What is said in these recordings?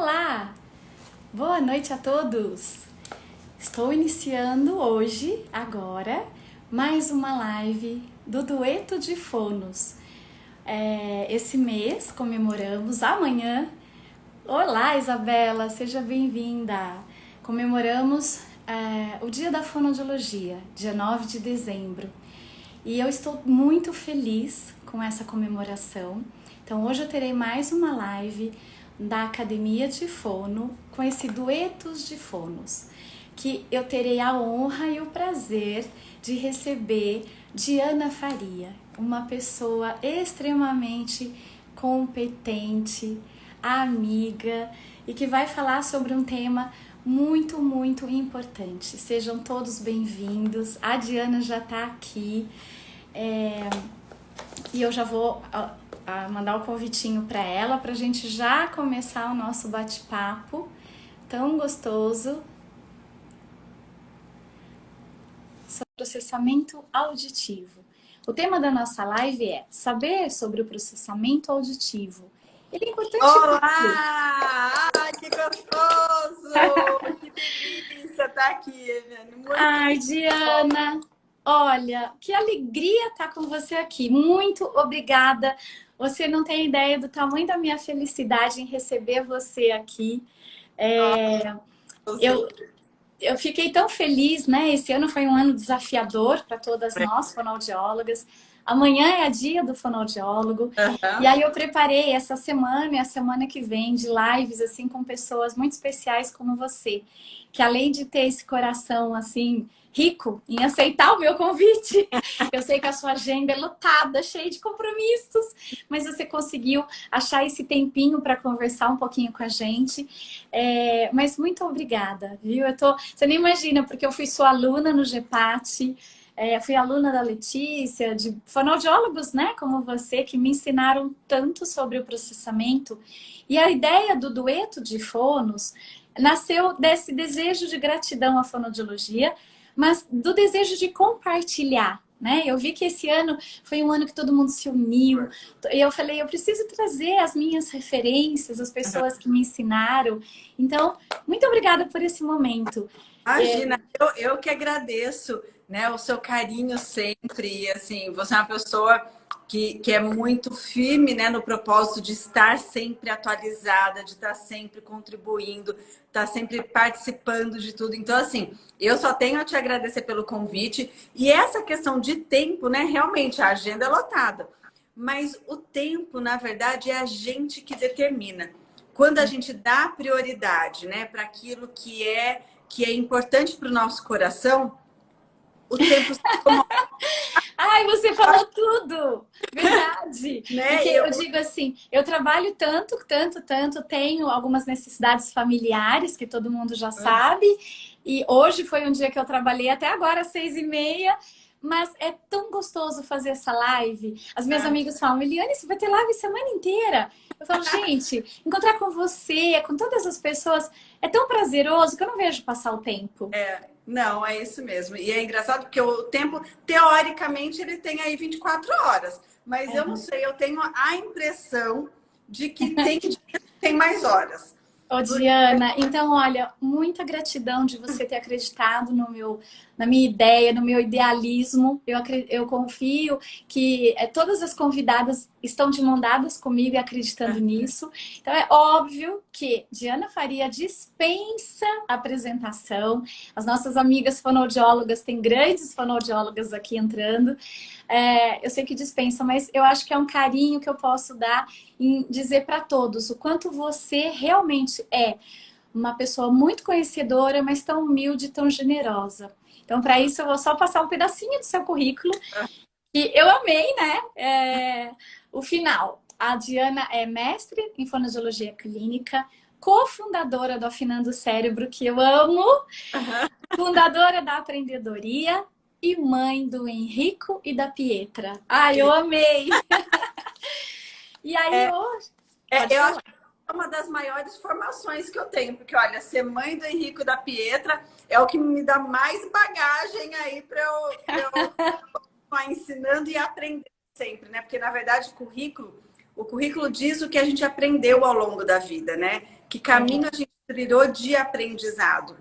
Olá! Boa noite a todos! Estou iniciando hoje, agora, mais uma live do Dueto de Fonos. Esse mês comemoramos amanhã. Olá, Isabela, seja bem-vinda! Comemoramos o Dia da Fonoaudiologia, dia 9 de dezembro. E eu estou muito feliz com essa comemoração. Então hoje eu terei mais uma live da Academia de Fono com esse Duetos de Fonos, que eu terei a honra e o prazer de receber Diana Faria, uma pessoa extremamente competente, amiga e que vai falar sobre um tema muito importante. Sejam todos bem-vindos. A Diana já está aqui e eu já vou mandar o convitinho para ela, para a gente já começar o nosso bate-papo tão gostoso sobre processamento auditivo. O tema da nossa live é saber sobre o processamento auditivo. Ele é importante. Olá! Ai, que gostoso! Que delícia estar aqui, Evelyn. Ai, Diana, olha, que alegria estar com você aqui. Muito obrigada. Você não tem ideia do tamanho da minha felicidade em receber você aqui. Eu fiquei tão feliz, né? Esse ano foi um ano desafiador para todas nós, fonoaudiólogas. Amanhã é a dia do fonoaudiólogo. E aí eu preparei essa semana e a semana que vem de lives assim com pessoas muito especiais como você, que além de ter esse coração assim rico em aceitar o meu convite, eu sei que a sua agenda é lotada, cheia de compromissos, mas você conseguiu achar esse tempinho para conversar um pouquinho com a gente. Mas muito obrigada, viu? Você nem imagina, porque eu fui sua aluna no GEPAT. Fui aluna da Letícia, de fonoaudiólogos, né, como você, que me ensinaram tanto sobre o processamento. E a ideia do dueto de fonos nasceu desse desejo de gratidão à fonoaudiologia, mas do desejo de compartilhar, né? Eu vi que esse ano foi um ano que todo mundo se uniu. E eu falei, eu preciso trazer as minhas referências, as pessoas que me ensinaram. Então, muito obrigada por esse momento. Imagina, eu que agradeço, né, o seu carinho sempre. Assim, você é uma pessoa que é muito firme, né, no propósito de estar sempre atualizada, de estar sempre contribuindo, estar sempre participando de tudo. Então, assim, eu só tenho a te agradecer pelo convite. E essa questão de tempo, né, realmente a agenda é lotada. Mas o tempo, na verdade, é a gente que determina. Quando a gente dá prioridade, né, para aquilo que é importante para o nosso coração, o tempo se toma. Ai, você falou tudo! Verdade! Né? Porque eu digo assim, eu trabalho tanto, tenho algumas necessidades familiares, que todo mundo já sabe, e hoje foi um dia que eu trabalhei até agora, às 6h30, mas é tão gostoso fazer essa live. As minhas amigas falam, Eliane, você vai ter live a semana inteira? Eu falo, gente, encontrar com você, com todas as pessoas, é tão prazeroso que eu não vejo passar o tempo. Não, é isso mesmo. E é engraçado porque o tempo, teoricamente, ele tem aí 24 horas. Mas eu não sei, eu tenho a impressão de que tem mais horas. Ô, Diana, então, olha, muita gratidão de você ter acreditado na minha ideia, no meu idealismo. Eu confio que todas as convidadas estão de mão dadas comigo e acreditando nisso. Então, é óbvio que Diana Faria dispensa apresentação. As nossas amigas fonoaudiólogas, tem grandes fonoaudiólogas aqui entrando. Eu sei que dispensa, mas eu acho que é um carinho que eu posso dar em dizer para todos o quanto você realmente é uma pessoa muito conhecedora, mas tão humilde e tão generosa. Então, para isso, eu vou só passar um pedacinho do seu currículo. E eu amei, né? O final. A Diana é mestre em fonoaudiologia clínica, cofundadora do Afinando o Cérebro, que eu amo, fundadora da Aprendedoria e mãe do Henrico e da Pietra. Ai, eu amei! E aí, hoje... Eu acho que é uma das maiores formações que eu tenho, porque, olha, ser mãe do Henrico e da Pietra é o que me dá mais bagagem aí para eu continuar ensinando e aprendendo sempre, né? Porque, na verdade, currículo, O currículo diz o que a gente aprendeu ao longo da vida, né? Que caminho a gente trilhou de aprendizado.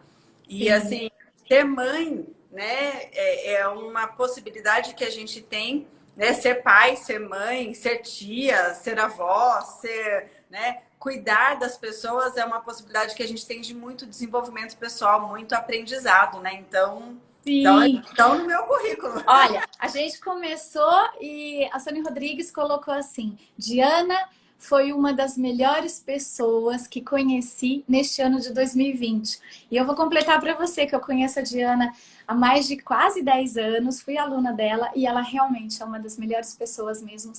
E, assim, ser mãe, né, é uma possibilidade que a gente tem, né? Ser pai, ser mãe, ser tia, ser avó, ser, né? Cuidar das pessoas é uma possibilidade que a gente tem de muito desenvolvimento pessoal, muito aprendizado, né? Então, então no meu currículo. Olha, a gente começou e a Sônia Rodrigues colocou assim: Diana foi uma das melhores pessoas que conheci neste ano de 2020. E eu vou completar para você que eu conheço a Diana há mais de quase 10 anos, fui aluna dela e ela realmente é uma das melhores pessoas mesmo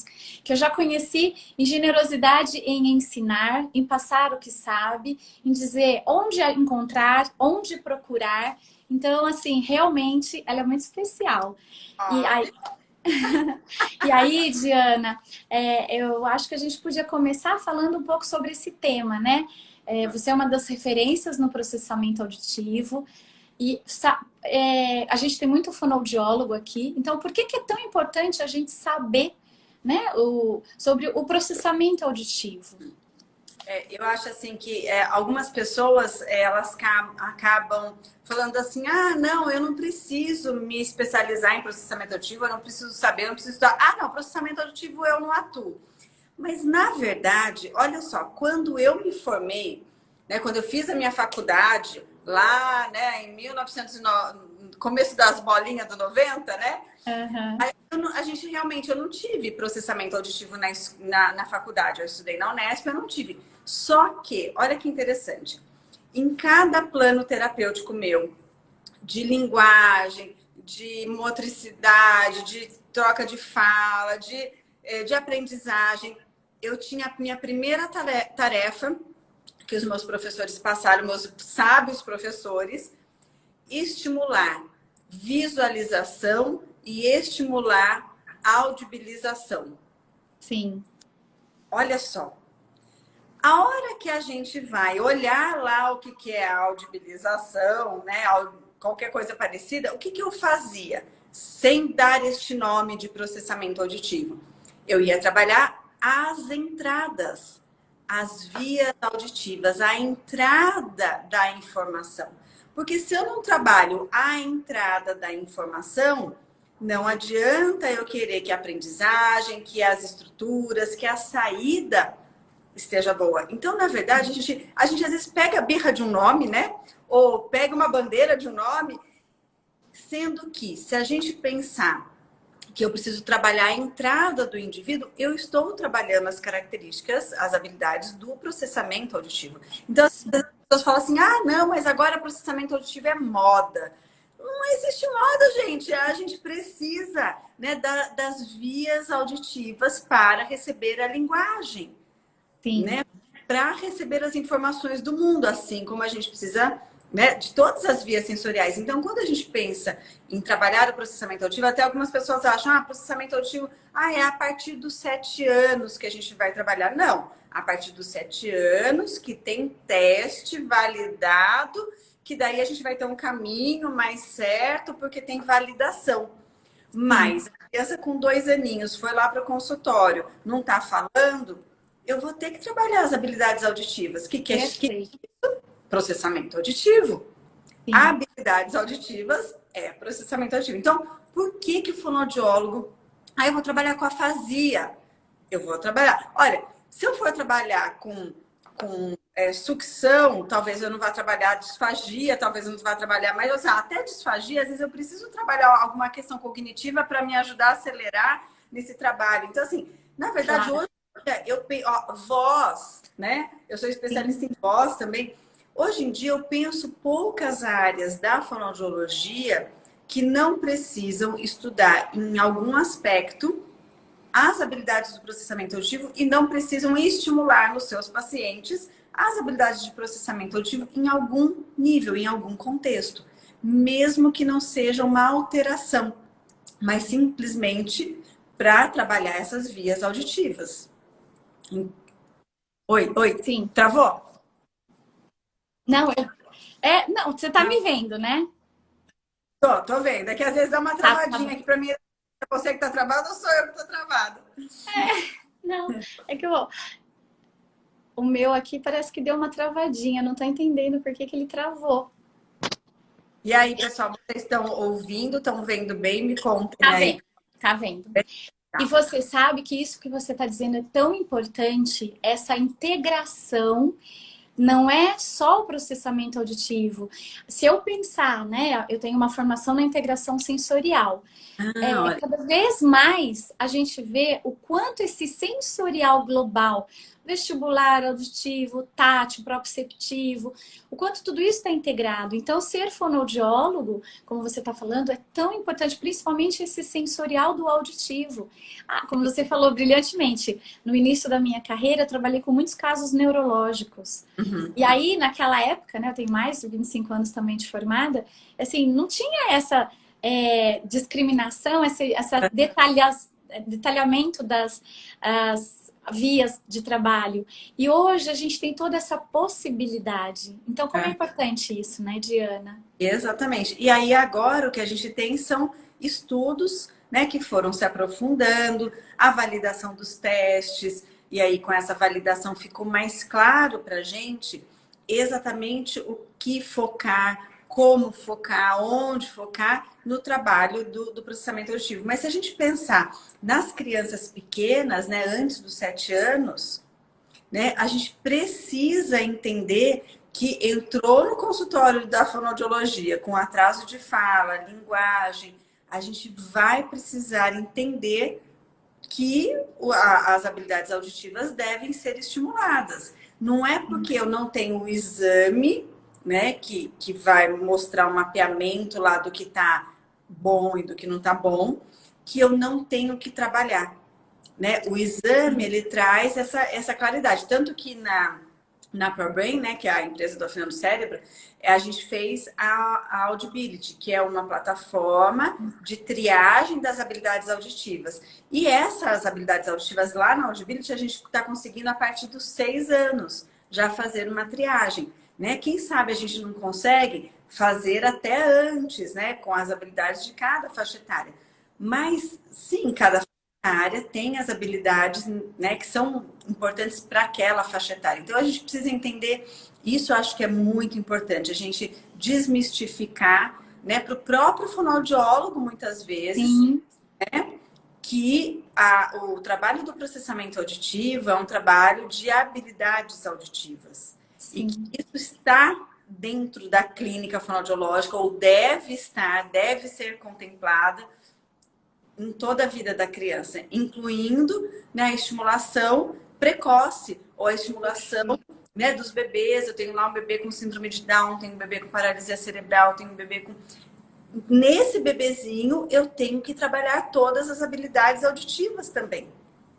que eu já conheci em generosidade, em ensinar, em passar o que sabe, em dizer onde encontrar, onde procurar. Então, assim, realmente ela é muito especial. E aí, e aí, Diana, eu acho que a gente podia começar falando um pouco sobre esse tema, né? Você é uma das referências no processamento auditivo e a gente tem muito fonoaudiólogo aqui. Então, por que é tão importante a gente saber, né, sobre o processamento auditivo? Eu acho assim que algumas pessoas elas acabam falando assim, ah, não, eu não preciso me especializar em processamento auditivo, eu não preciso saber, eu não preciso estudar. Ah, não, processamento auditivo eu não atuo. Mas na verdade, olha só, quando eu me formei, né, quando eu fiz a minha faculdade lá, né, em 1909, começo das bolinhas do 90, né? Uhum. Aí eu não tive processamento auditivo na faculdade. Eu estudei na Unesp, eu não tive. Só que, olha que interessante, em cada plano terapêutico meu, de linguagem, de motricidade, de troca de fala, de aprendizagem, eu tinha a minha primeira tarefa, que os meus professores passaram, meus sábios professores, estimular visualização e estimular audibilização. Sim. Olha só. A hora que a gente vai olhar lá o que é a audibilização, né, qualquer coisa parecida, o que eu fazia? Sem dar este nome de processamento auditivo. Eu ia trabalhar as entradas, as vias auditivas, a entrada da informação. Porque se eu não trabalho a entrada da informação, não adianta eu querer que a aprendizagem, que as estruturas, que a saída esteja boa. Então, na verdade, a gente às vezes pega a birra de um nome, né? Ou pega uma bandeira de um nome, sendo que se a gente pensar que eu preciso trabalhar a entrada do indivíduo, eu estou trabalhando as características, as habilidades do processamento auditivo. Então, as pessoas falam assim, ah, não, mas agora processamento auditivo é moda. Não existe moda, gente. A gente precisa, né, das vias auditivas para receber a linguagem. Sim. Né? Para receber as informações do mundo, assim como a gente precisa, né, de todas as vias sensoriais. Então, quando a gente pensa em trabalhar o processamento auditivo, até algumas pessoas acham, processamento auditivo, é a partir dos 7 anos que a gente vai trabalhar. Não, a partir dos 7 anos que tem teste validado, que daí a gente vai ter um caminho mais certo, porque tem validação. Mas a criança com 2 aninhos foi lá para o consultório, não está falando, eu vou ter que trabalhar as habilidades auditivas. Que é processamento auditivo. Sim. Habilidades auditivas é processamento auditivo. Então, por que o fonoaudiólogo... eu vou trabalhar com afasia. Eu vou trabalhar... Olha, se eu for trabalhar com sucção, talvez eu não vá trabalhar disfagia, talvez eu não vá trabalhar... Mas, até disfagia, às vezes eu preciso trabalhar alguma questão cognitiva para me ajudar a acelerar nesse trabalho. Então, assim, na verdade, hoje voz, né? Eu sou especialista em voz também. Hoje em dia eu penso poucas áreas da fonoaudiologia que não precisam estudar em algum aspecto as habilidades do processamento auditivo e não precisam estimular nos seus pacientes as habilidades de processamento auditivo em algum nível, em algum contexto, mesmo que não seja uma alteração, mas simplesmente para trabalhar essas vias auditivas. Oi, sim. Travou? Não, não, você tá me vendo, né? Tô vendo. É que às vezes dá uma travadinha aqui para mim. É você que tá travado ou sou eu que tô travada? Não, é que o meu aqui parece que deu uma travadinha, não tô entendendo por que que ele travou. E aí, pessoal, vocês estão ouvindo, estão vendo bem? Me contem Tá aí. vendo, tá vendo. E Tá. você sabe que isso que você está dizendo é tão importante, essa integração. Não é só o processamento auditivo. Se eu pensar, né, eu tenho uma formação na integração sensorial. Olha. Cada vez mais a gente vê o quanto esse sensorial global, vestibular, auditivo, tátil, proprioceptivo, o quanto tudo isso está integrado. Então, ser fonoaudiólogo, como você está falando, é tão importante, principalmente esse sensorial do auditivo. Ah, como você falou brilhantemente, no início da minha carreira, eu trabalhei com muitos casos neurológicos. Uhum. E aí, naquela época, né, eu tenho mais de 25 anos também de formada, assim, não tinha essa discriminação, essa detalhamento das vias de trabalho. E hoje a gente tem toda essa possibilidade. Então, como é importante isso, né, Diana? Exatamente. E aí agora o que a gente tem são estudos, né, que foram se aprofundando, a validação dos testes, e aí com essa validação ficou mais claro para a gente exatamente o que focar, como focar, onde focar no trabalho do processamento auditivo. Mas se a gente pensar nas crianças pequenas, né, antes dos 7 anos, né, a gente precisa entender que entrou no consultório da fonoaudiologia com atraso de fala, linguagem, a gente vai precisar entender que as habilidades auditivas devem ser estimuladas. Não é porque eu não tenho o exame, né, que vai mostrar um mapeamento lá do que está bom e do que não está bom, que eu não tenho que trabalhar. Né? O exame, ele traz essa claridade. Tanto que na ProBrain, né, que é a empresa do Afinando Cérebro, a gente fez a Audibility, que é uma plataforma de triagem das habilidades auditivas. E essas habilidades auditivas lá na Audibility, a gente está conseguindo a partir dos 6 anos já fazer uma triagem. Né? Quem sabe a gente não consegue fazer até antes, né, com as habilidades de cada faixa etária. Mas sim, cada área tem as habilidades, né, que são importantes para aquela faixa etária. Então a gente precisa entender isso, eu acho que é muito importante, a gente desmistificar, né, para o próprio fonoaudiólogo muitas vezes, Sim, né, que o trabalho do processamento auditivo é um trabalho de habilidades auditivas e que sim. isso está dentro da clínica fonoaudiológica ou deve estar, deve ser contemplada em toda a vida da criança, incluindo, né, a estimulação precoce ou a estimulação, né, dos bebês. Eu tenho lá um bebê com síndrome de Down, tenho um bebê com paralisia cerebral, tenho um bebê com... Nesse bebezinho, eu tenho que trabalhar todas as habilidades auditivas também.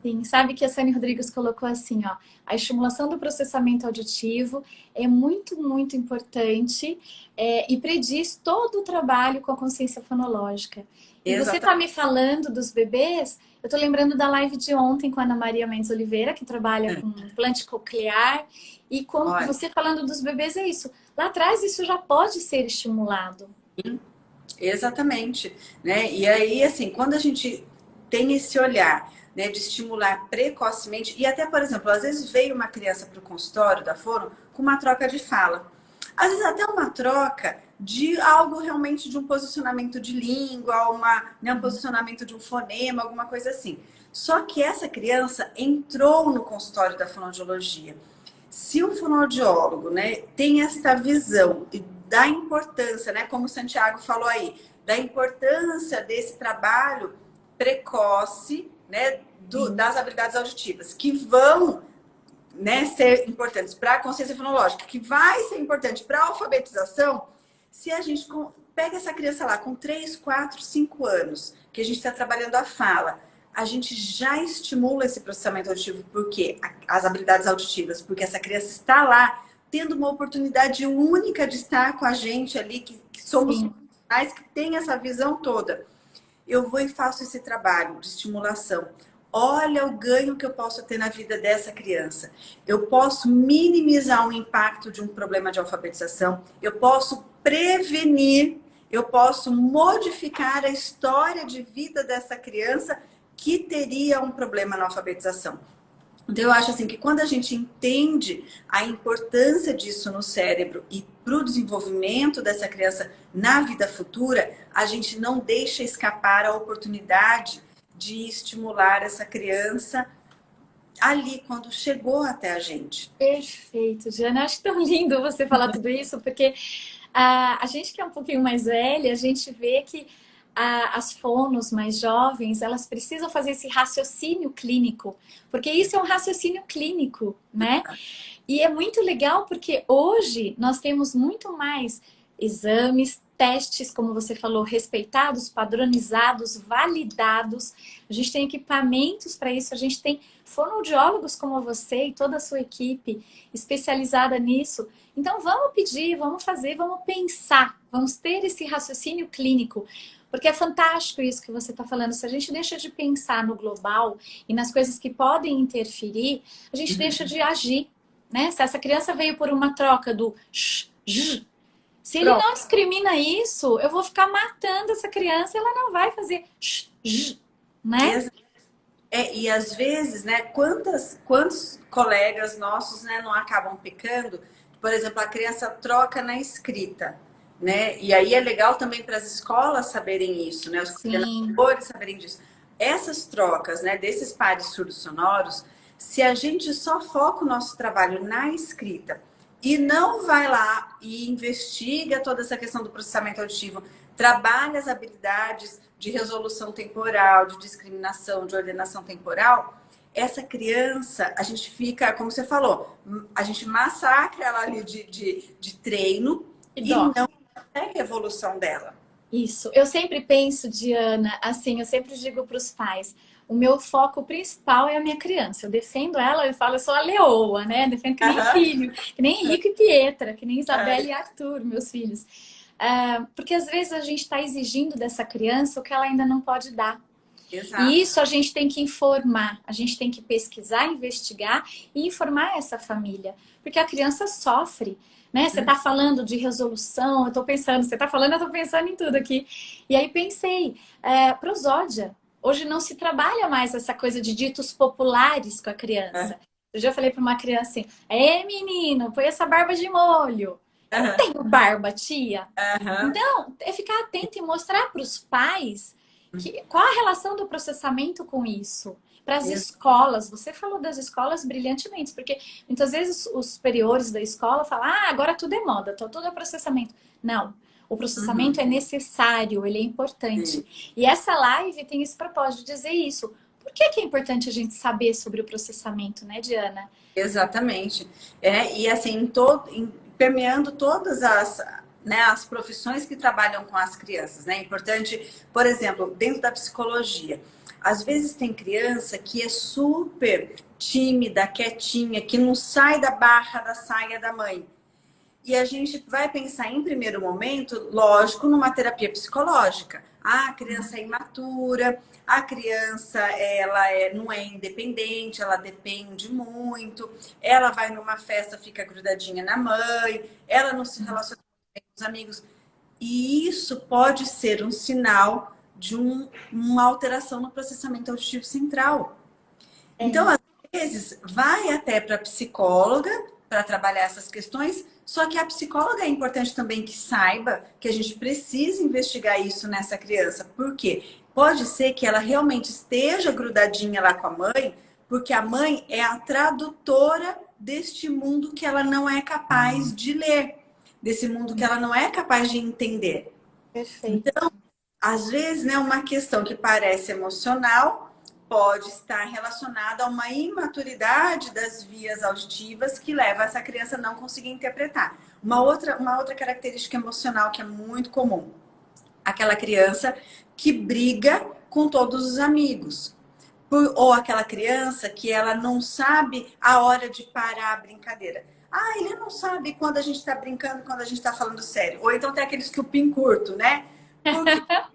Sim, sabe que a Sani Rodrigues colocou assim, ó, a estimulação do processamento auditivo é muito, muito importante e prediz todo o trabalho com a consciência fonológica. E você está Exatamente. me falando dos bebês, eu estou lembrando da live de ontem com a Ana Maria Mendes Oliveira, que trabalha com implante coclear, e com Olha, você falando dos bebês é isso. Lá atrás isso já pode ser estimulado. exatamente, né? E aí, assim, quando a gente tem esse olhar, né, de estimular precocemente, e até, por exemplo, às vezes veio uma criança para o consultório da Fono com uma troca de fala. Às vezes até uma troca de algo realmente de um posicionamento de língua, né, um posicionamento de um fonema, alguma coisa assim. Só que essa criança entrou no consultório da fonoaudiologia. Se o fonoaudiólogo, né, tem esta visão da importância, né, como o Santiago falou aí, da importância desse trabalho precoce, né, das habilidades auditivas, que vão, né, ser importantes para a consciência fonológica, que vai ser importante para a alfabetização, se a gente pega essa criança lá com 3, 4, 5 anos, que a gente está trabalhando a fala, a gente já estimula esse processamento auditivo, porque as habilidades auditivas, porque essa criança está lá tendo uma oportunidade única de estar com a gente ali, que somos profissionais que tem essa visão toda. Eu vou e faço esse trabalho de estimulação. Olha o ganho que eu posso ter na vida dessa criança. Eu posso minimizar o impacto de um problema de alfabetização. Eu posso prevenir, eu posso modificar a história de vida dessa criança que teria um problema na alfabetização. Então, eu acho assim que quando a gente entende a importância disso no cérebro e para o desenvolvimento dessa criança na vida futura, a gente não deixa escapar a oportunidade de estimular essa criança ali, quando chegou até a gente. Perfeito, Diana. Acho tão lindo você falar tudo isso, porque a gente que é um pouquinho mais velha, a gente vê que as fonos mais jovens, elas precisam fazer esse raciocínio clínico, porque isso é um raciocínio clínico, né? E é muito legal porque hoje nós temos muito mais exames, testes, como você falou, respeitados, padronizados, validados. A gente tem equipamentos para isso, a gente tem fonoaudiólogos como você e toda a sua equipe especializada nisso. Então vamos pedir, vamos fazer, vamos pensar, vamos ter esse raciocínio clínico. Porque é fantástico isso que você está falando. Se a gente deixa de pensar no global e nas coisas que podem interferir, a gente deixa de agir, né? Se essa criança veio por uma troca do sh, j, se ele não discrimina isso, eu vou ficar matando essa criança e ela não vai fazer sh, j, né? E às vezes, né, quantos colegas nossos, né, não acabam pecando? Por exemplo, a criança troca na escrita. Né? E aí é legal também para as escolas saberem isso, né? Os coordenadores saberem disso. Essas trocas, né, desses pares surdos sonoros, se a gente só foca o nosso trabalho na escrita e não vai lá e investiga toda essa questão do processamento auditivo, trabalha as habilidades de resolução temporal, de discriminação, de ordenação temporal, essa criança, a gente fica, como você falou, a gente massacra ela ali de treino e não é a evolução dela. Isso. Eu sempre penso, Diana, assim, eu sempre digo para os pais, o meu foco principal é a minha criança. Eu defendo ela, eu falo, eu sou a leoa, né? Defendo que nem filho, que nem Henrique e Pietra, que nem Isabela e Arthur, meus filhos. Porque às vezes a gente está exigindo dessa criança o que ela ainda não pode dar. Exato. E isso a gente tem que informar, a gente tem que pesquisar, investigar e informar essa família. Porque a criança sofre. Né? Você está falando de resolução, eu estou pensando, você está falando, eu estou pensando em tudo aqui. E aí pensei, prosódia. Hoje não se trabalha mais essa coisa de ditos populares com a criança. Eu já falei para uma criança assim, menino, põe essa barba de molho. Eu não tenho barba, tia. Então, é ficar atento e mostrar para os pais qual a relação do processamento com isso. Para as escolas, você falou das escolas brilhantemente, porque muitas vezes os superiores da escola falam, agora tudo é moda, tudo é processamento. Não, o processamento é necessário, ele é importante. E essa live tem esse propósito de dizer isso. Por que é importante a gente saber sobre o processamento, né, Diana? Exatamente. E assim, permeando todas as profissões que trabalham com as crianças, né? É importante, por exemplo, dentro da psicologia. Às vezes tem criança que é super tímida, quietinha, que não sai da barra da saia da mãe. E a gente vai pensar em primeiro momento, lógico, numa terapia psicológica. A criança é imatura, a criança não é independente, ela depende muito, ela vai numa festa, fica grudadinha na mãe, ela não se relaciona com os amigos. E isso pode ser um sinal de uma alteração no processamento auditivo central. Então, às vezes, vai até para a psicóloga para trabalhar essas questões, só que a psicóloga é importante também que saiba que a gente precisa investigar isso nessa criança. Por quê? Pode ser que ela realmente esteja grudadinha lá com a mãe, porque a mãe é a tradutora deste mundo que ela não é capaz de ler, desse mundo que ela não é capaz de entender. Perfeito. Então, às vezes, né, uma questão que parece emocional pode estar relacionada a uma imaturidade das vias auditivas que leva essa criança a não conseguir interpretar. Uma outra característica emocional que é muito comum. Aquela criança que briga com todos os amigos. Ou aquela criança que ela não sabe a hora de parar a brincadeira. Ele não sabe quando a gente está brincando e quando a gente está falando sério. Ou então tem aqueles cupim curto, né? Porque...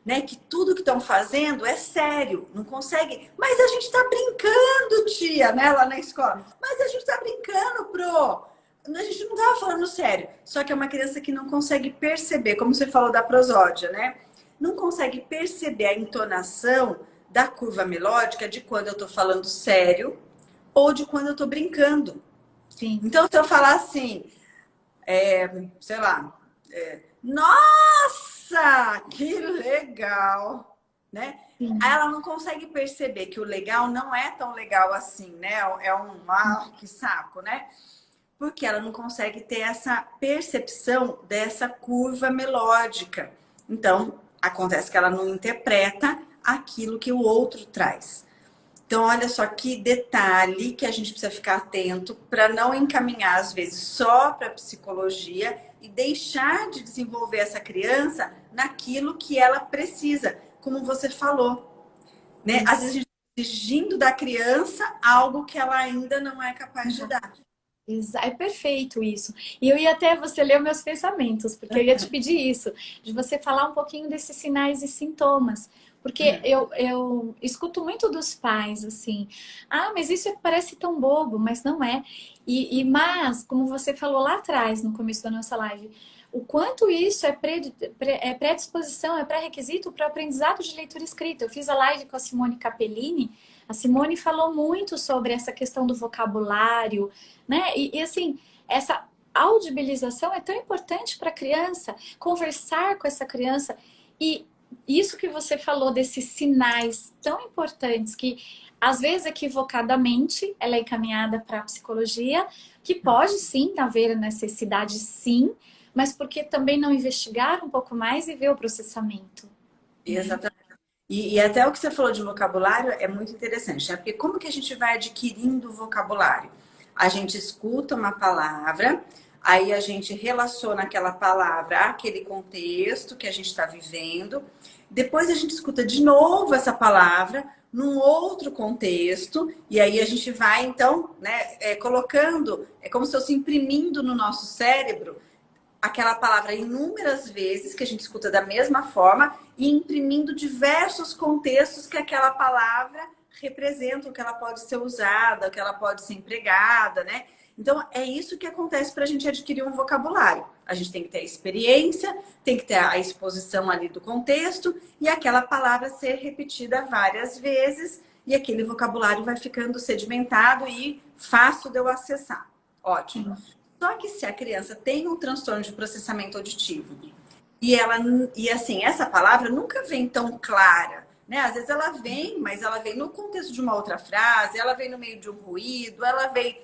né, que tudo que estão fazendo é sério, não consegue. Mas a gente está brincando, tia, né, lá na escola. Mas a gente está brincando, pro. A gente não estava falando sério. Só que é uma criança que não consegue perceber, como você falou da prosódia, né? Não consegue perceber a entonação da curva melódica de quando eu estou falando sério ou de quando eu estou brincando. Sim. Então, se eu falar assim, sei lá, nossa, que legal, né? Sim. Aí ela não consegue perceber que o legal não é tão legal assim, né? É que saco, né? Porque ela não consegue ter essa percepção dessa curva melódica. Então, acontece que ela não interpreta aquilo que o outro traz. Então, olha só que detalhe que a gente precisa ficar atento para não encaminhar, às vezes, só para psicologia e deixar de desenvolver essa criança naquilo que ela precisa, como você falou, né? Às vezes a gente está exigindo da criança algo que ela ainda não é capaz de dar. É perfeito isso. E eu ia até você ler meus pensamentos, porque eu ia te pedir isso, de você falar um pouquinho desses sinais e sintomas. Porque eu escuto muito dos pais, assim, mas isso parece tão bobo, mas não é. Mas, como você falou lá atrás, no começo da nossa live, o quanto isso é predisposição, é pré-requisito para o aprendizado de leitura escrita. Eu fiz a live com a Simone Capellini. A Simone falou muito sobre essa questão do vocabulário, né? E assim, essa audibilização é tão importante para a criança, conversar com essa criança. E isso que você falou desses sinais tão importantes que, às vezes, equivocadamente, ela é encaminhada para a psicologia, que pode sim haver necessidade, sim, mas porque também não investigar um pouco mais e ver o processamento. Exatamente. E até o que você falou de vocabulário é muito interessante, né? Porque como que a gente vai adquirindo vocabulário? A gente escuta uma palavra, aí a gente relaciona aquela palavra àquele contexto que a gente está vivendo. Depois a gente escuta de novo essa palavra num outro contexto, e aí a gente vai, então, né, colocando, é como se fosse imprimindo no nosso cérebro aquela palavra inúmeras vezes, que a gente escuta da mesma forma, e imprimindo diversos contextos que aquela palavra representa, que ela pode ser usada, que ela pode ser empregada, né? Então, é isso que acontece para a gente adquirir um vocabulário. A gente tem que ter a experiência, tem que ter a exposição ali do contexto, e aquela palavra ser repetida várias vezes, e aquele vocabulário vai ficando sedimentado e fácil de eu acessar. Ótimo. Só que se a criança tem um transtorno de processamento auditivo e assim, essa palavra nunca vem tão clara, né? Às vezes ela vem, mas ela vem no contexto de uma outra frase, ela vem no meio de um ruído, ela vem.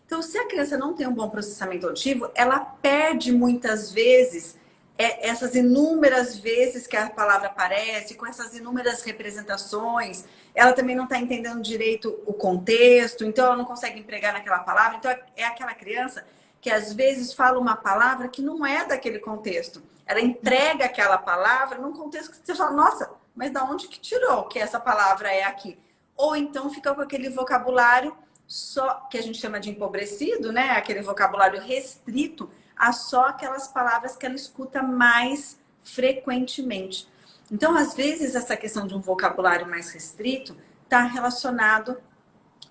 Então, se a criança não tem um bom processamento auditivo, ela perde muitas vezes essas inúmeras vezes que a palavra aparece, com essas inúmeras representações. Ela também não está entendendo direito o contexto, então ela não consegue empregar naquela palavra. Então, é aquela criança que às vezes fala uma palavra que não é daquele contexto. Ela entrega aquela palavra num contexto que você fala, nossa, mas da onde que tirou que essa palavra é aqui? Ou então fica com aquele vocabulário só que a gente chama de empobrecido, né? Aquele vocabulário restrito a só aquelas palavras que ela escuta mais frequentemente. Então, às vezes, essa questão de um vocabulário mais restrito está relacionado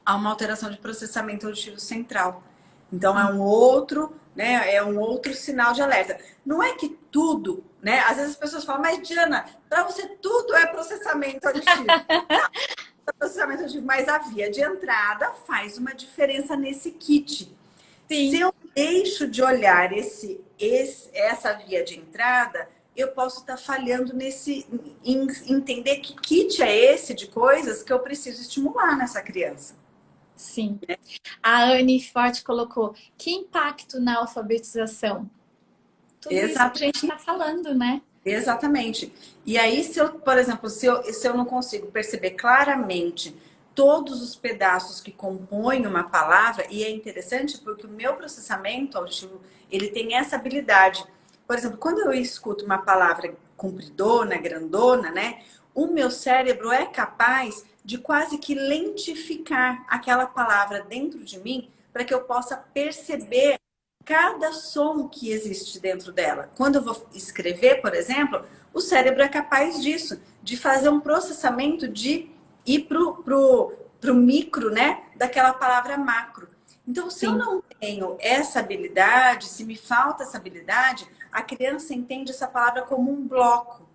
a uma alteração de processamento auditivo central. Então, é um outro, né? É um outro sinal de alerta. Não é que tudo, né? Às vezes as pessoas falam, mas Diana, para você tudo é processamento auditivo. Processamento auditivo, mas a via de entrada faz uma diferença nesse kit. Sim. Se eu deixo de olhar essa via de entrada, eu posso estar falhando em entender que kit é esse de coisas que eu preciso estimular nessa criança. Sim. A Anne Forte colocou, que impacto na alfabetização? Tudo isso que a gente está falando, né? Exatamente. E aí, se eu, por exemplo, se eu não consigo perceber claramente todos os pedaços que compõem uma palavra, e é interessante porque o meu processamento auditivo, ele tem essa habilidade. Por exemplo, quando eu escuto uma palavra compridona, grandona, né? O meu cérebro é capaz de quase que lentificar aquela palavra dentro de mim para que eu possa perceber cada som que existe dentro dela. Quando eu vou escrever, por exemplo, o cérebro é capaz disso, de fazer um processamento de ir pro micro, né, daquela palavra macro. Então, se eu não tenho essa habilidade, se me falta essa habilidade, a criança entende essa palavra como um bloco.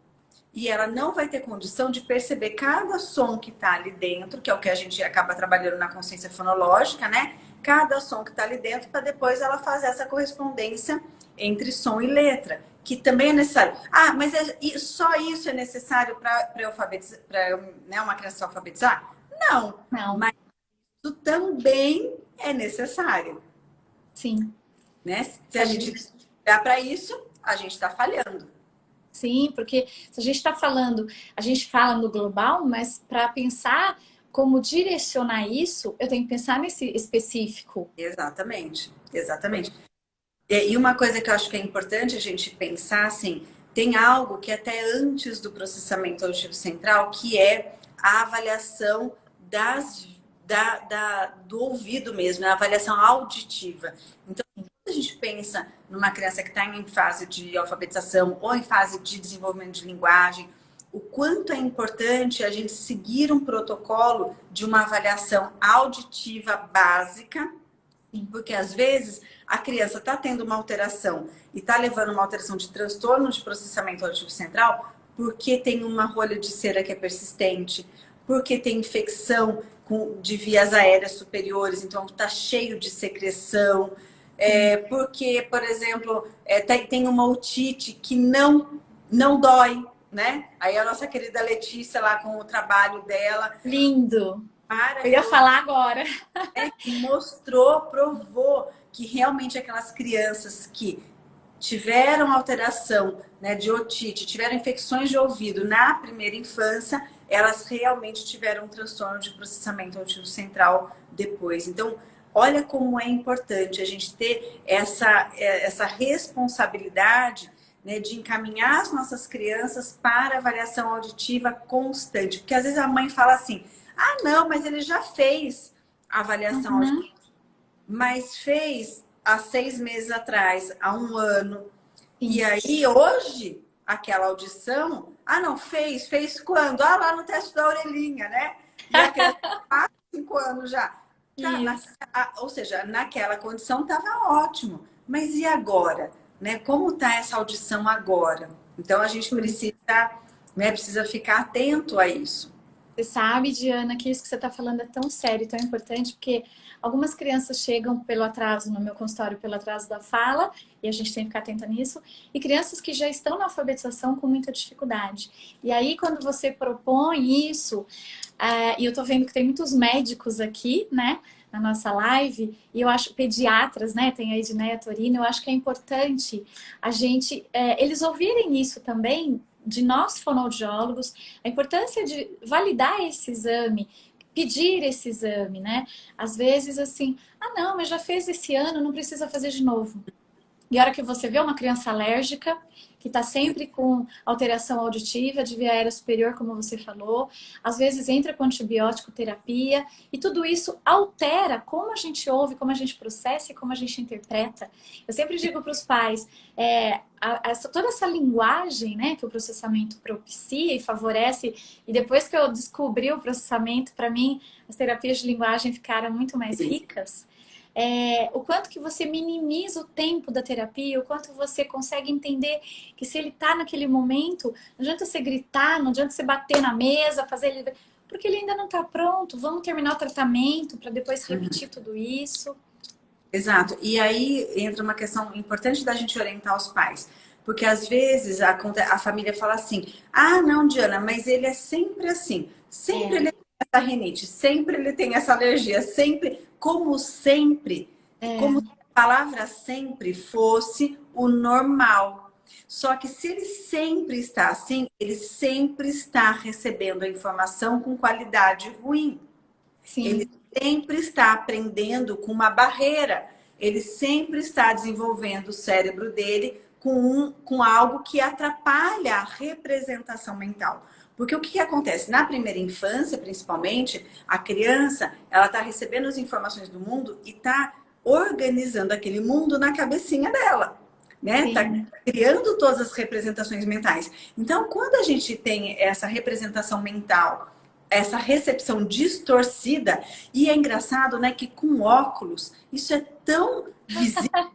e ela não vai ter condição de perceber cada som que está ali dentro, que é o que a gente acaba trabalhando na consciência fonológica, né? Cada som que está ali dentro, para depois ela fazer essa correspondência entre som e letra, que também é necessário. Ah, mas só isso é necessário para alfabetizar, para, né, uma criança se alfabetizar? Não, Não. mas isso também é necessário, Sim. né? Se a gente olhar para isso, a gente está falhando. Sim, porque se a gente está falando, a gente fala no global, mas para pensar como direcionar isso, eu tenho que pensar nesse específico. Exatamente, exatamente. E uma coisa que eu acho que é importante a gente pensar, assim, tem algo que até antes do processamento auditivo central, que é a avaliação do ouvido mesmo, a avaliação auditiva. Então, quando a gente pensa numa criança que está em fase de alfabetização ou em fase de desenvolvimento de linguagem, o quanto é importante a gente seguir um protocolo de uma avaliação auditiva básica, porque às vezes a criança está tendo uma alteração e está levando uma alteração de transtorno de processamento auditivo central porque tem uma rolha de cera que é persistente, porque tem infecção de vias aéreas superiores, então está cheio de secreção, porque, por exemplo, tem uma otite que não dói, né? Aí a nossa querida Letícia lá com o trabalho dela. Lindo! Eu ia falar agora. Mostrou, provou que realmente aquelas crianças que tiveram alteração, né, de otite, tiveram infecções de ouvido na primeira infância, elas realmente tiveram um transtorno de processamento auditivo central depois. Então, olha como é importante a gente ter essa responsabilidade, né, de encaminhar as nossas crianças para avaliação auditiva constante. Porque às vezes a mãe fala assim, ah, não, mas ele já fez a avaliação auditiva. Mas fez há 6 meses atrás, há 1 ano. Sim. E aí, hoje, aquela audição... Ah, não, fez quando? Ah, lá no teste da orelhinha, né? E aquela 4, 5 anos já. Tá, ou seja, naquela condição estava ótimo. Mas e agora? Né? Como está essa audição agora? Então, a gente precisa ficar atento a isso. Você sabe, Diana, que isso que você está falando é tão sério, tão importante, porque algumas crianças chegam pelo atraso no meu consultório, pelo atraso da fala, e a gente tem que ficar atenta nisso, e crianças que já estão na alfabetização com muita dificuldade. E aí, quando você propõe isso, e eu tô vendo que tem muitos médicos aqui, né, na nossa live, e eu acho, pediatras, né, tem a Edneia Torino, eu acho que é importante a gente, eles ouvirem isso também, de nós fonoaudiólogos, a importância de validar esse exame, pedir esse exame, né? Às vezes assim, ah não, mas já fez esse ano, não precisa fazer de novo. E a hora que você vê uma criança alérgica, que está sempre com alteração auditiva de via aérea superior, como você falou, às vezes entra com antibiótico terapia, e tudo isso altera como a gente ouve, como a gente processa e como a gente interpreta. Eu sempre digo para os pais, toda essa linguagem, né, que o processamento propicia e favorece, e depois que eu descobri o processamento, para mim, as terapias de linguagem ficaram muito mais ricas. O quanto que você minimiza o tempo da terapia, o quanto você consegue entender que se ele está naquele momento, não adianta você gritar, não adianta você bater na mesa, fazer ele... Porque ele ainda não está pronto, vamos terminar o tratamento para depois repetir tudo isso. Exato. E aí entra uma questão importante da gente orientar os pais. Porque às vezes a família fala assim, ah, não, Diana, mas ele é sempre assim. Sempre ele tem essa rinite, sempre ele tem essa alergia, sempre... Como sempre, como se a palavra sempre fosse o normal. Só que se ele sempre está assim, ele sempre está recebendo a informação com qualidade ruim. Sim. Ele sempre está aprendendo com uma barreira. Ele sempre está desenvolvendo o cérebro dele com algo que atrapalha a representação mental. Porque o que acontece? Na primeira infância, principalmente, a criança, ela está recebendo as informações do mundo e está organizando aquele mundo na cabecinha dela, né? Está criando todas as representações mentais. Então, quando a gente tem essa representação mental, essa recepção distorcida, e é engraçado, né, que com óculos, isso é tão visível.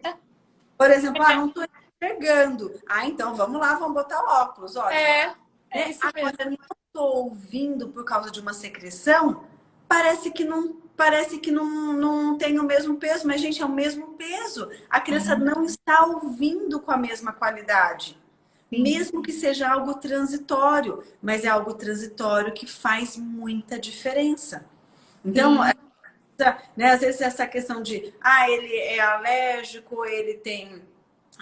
Por exemplo, não estou enxergando. Ah, então vamos lá, vamos botar o óculos, olha. É isso mesmo. Agora, não estou ouvindo por causa de uma secreção, parece que não tem o mesmo peso, mas, gente, é o mesmo peso. A criança não está ouvindo com a mesma qualidade. Sim. Mesmo que seja algo transitório, mas é algo transitório que faz muita diferença. Então, Sim. né, às vezes essa questão de, ele é alérgico, ele tem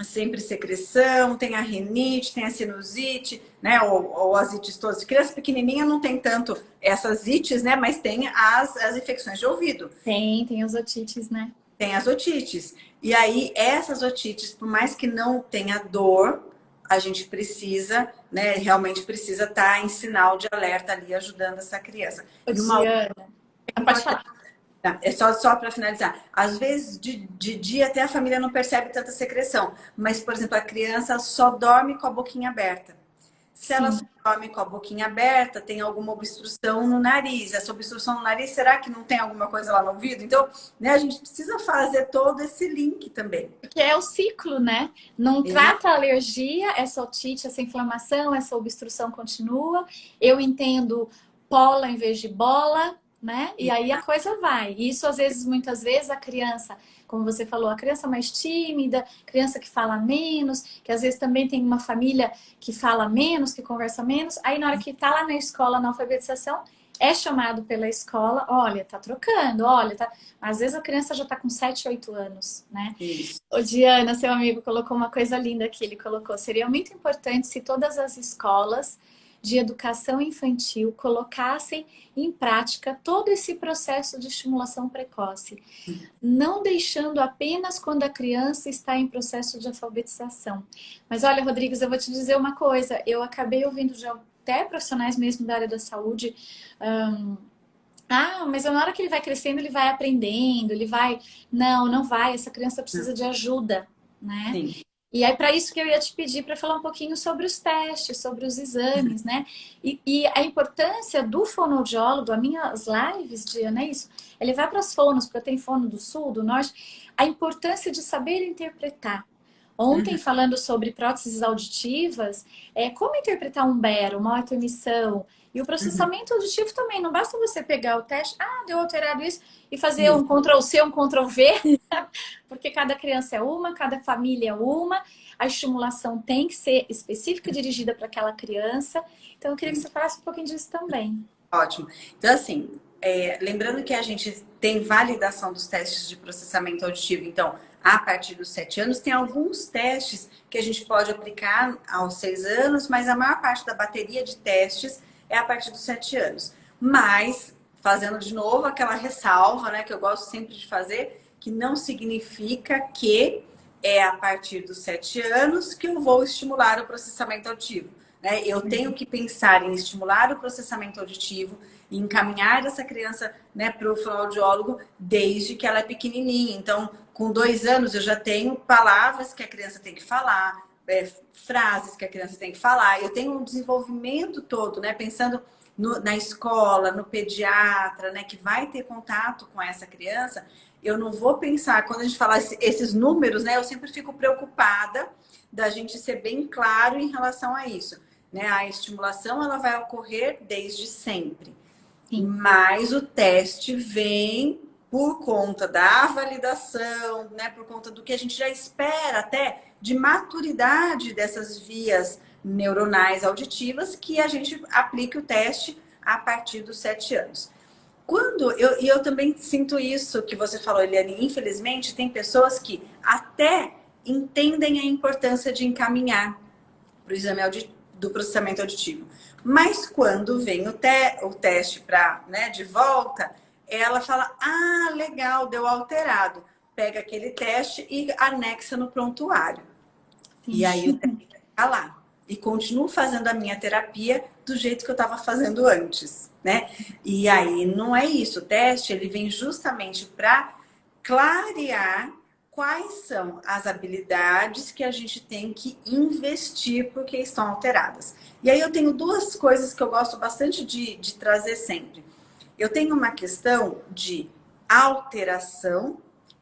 sempre secreção, tem a rinite, tem a sinusite, né, ou as ites todas. Criança pequenininha não tem tanto essas ites, né, mas tem as infecções de ouvido. Tem os otites, né? Tem as otites. E aí, essas otites, por mais que não tenha dor, a gente precisa, né, realmente precisa estar em sinal de alerta ali, ajudando essa criança. Ô, E uma outra Diana, coisa pode importante, falar. tá? É só para finalizar. Às vezes, de dia até a família não percebe tanta secreção. Mas, por exemplo, a criança só dorme com a boquinha aberta. Se ela Sim. só dorme com a boquinha aberta, tem alguma obstrução no nariz. Essa obstrução no nariz, será que não tem alguma coisa lá no ouvido? Então, né, a gente precisa fazer todo esse link também. Porque é o ciclo, né? Não Exato. trata a alergia, essa otite, essa inflamação, essa obstrução continua. Eu entendo pola em vez de bola, né? E aí a coisa vai. Isso, às vezes, muitas vezes, a criança, como você falou, a criança mais tímida, criança que fala menos, que às vezes também tem uma família que fala menos, que conversa menos. Aí, na hora que tá lá na escola, na alfabetização, é chamado pela escola, olha, tá trocando, olha, tá. Às vezes a criança já tá com 7, 8 anos, né? Isso. O Diana, seu amigo, colocou uma coisa linda aqui. Ele colocou: seria muito importante se todas as escolas de educação infantil colocassem em prática todo esse processo de estimulação precoce, não deixando apenas quando a criança está em processo de alfabetização. Mas olha, Rodrigues, eu vou te dizer uma coisa. Eu acabei ouvindo de até profissionais mesmo da área da saúde. Mas na hora que ele vai crescendo, ele vai aprendendo, ele vai. Não, não vai, essa criança precisa de ajuda, né? Sim. E aí, para isso que eu ia te pedir para falar um pouquinho sobre os testes, sobre os exames, né? E a importância do fonoaudiólogo, as minhas lives, Diana, é isso. Ele vai para as fonos, porque eu tenho fono do sul, do norte, a importância de saber interpretar. Ontem, falando sobre próteses auditivas, como interpretar um bero, uma autoemissão, e o processamento auditivo também. Não basta você pegar o teste, deu alterado isso, e fazer Isso. um Ctrl+C, um Ctrl+V, porque cada criança é uma, cada família é uma, a estimulação tem que ser específica, dirigida para aquela criança. Então, eu queria que você falasse um pouquinho disso também. Ótimo. Então, assim, lembrando que a gente tem validação dos testes de processamento auditivo, então, a partir dos 7 anos, tem alguns testes que a gente pode aplicar aos 6 anos, mas a maior parte da bateria de testes é a partir dos 7 anos. Mas, fazendo de novo aquela ressalva, né, que eu gosto sempre de fazer, que não significa que é a partir dos 7 anos que eu vou estimular o processamento auditivo. Eu tenho que pensar em estimular o processamento auditivo e encaminhar essa criança, né, para o fonoaudiólogo desde que ela é pequenininha. Então, com 2 anos, eu já tenho palavras que a criança tem que falar, frases que a criança tem que falar. Eu tenho um desenvolvimento todo, né, pensando na escola, no pediatra, né, que vai ter contato com essa criança. Eu não vou pensar, quando a gente fala esses números, né, eu sempre fico preocupada da gente ser bem claro em relação a isso. Né? A estimulação ela vai ocorrer desde sempre. Sim. Mas o teste vem por conta da validação, né? Por conta do que a gente já espera até de maturidade dessas vias neuronais auditivas, que a gente aplique o teste a partir dos 7 anos. Eu também sinto isso que você falou, Eliane, infelizmente tem pessoas que até entendem a importância de encaminhar para o exame do processamento auditivo. Mas quando vem o teste né, de volta, ela fala, legal, deu alterado. Pega aquele teste e anexa no prontuário. Sim. E aí o teste fica lá. E continuo fazendo a minha terapia do jeito que eu estava fazendo antes, né? E aí não é isso. O teste, ele vem justamente para clarear quais são as habilidades que a gente tem que investir porque estão alteradas. E aí eu tenho 2 coisas que eu gosto bastante de trazer sempre. Eu tenho uma questão de alteração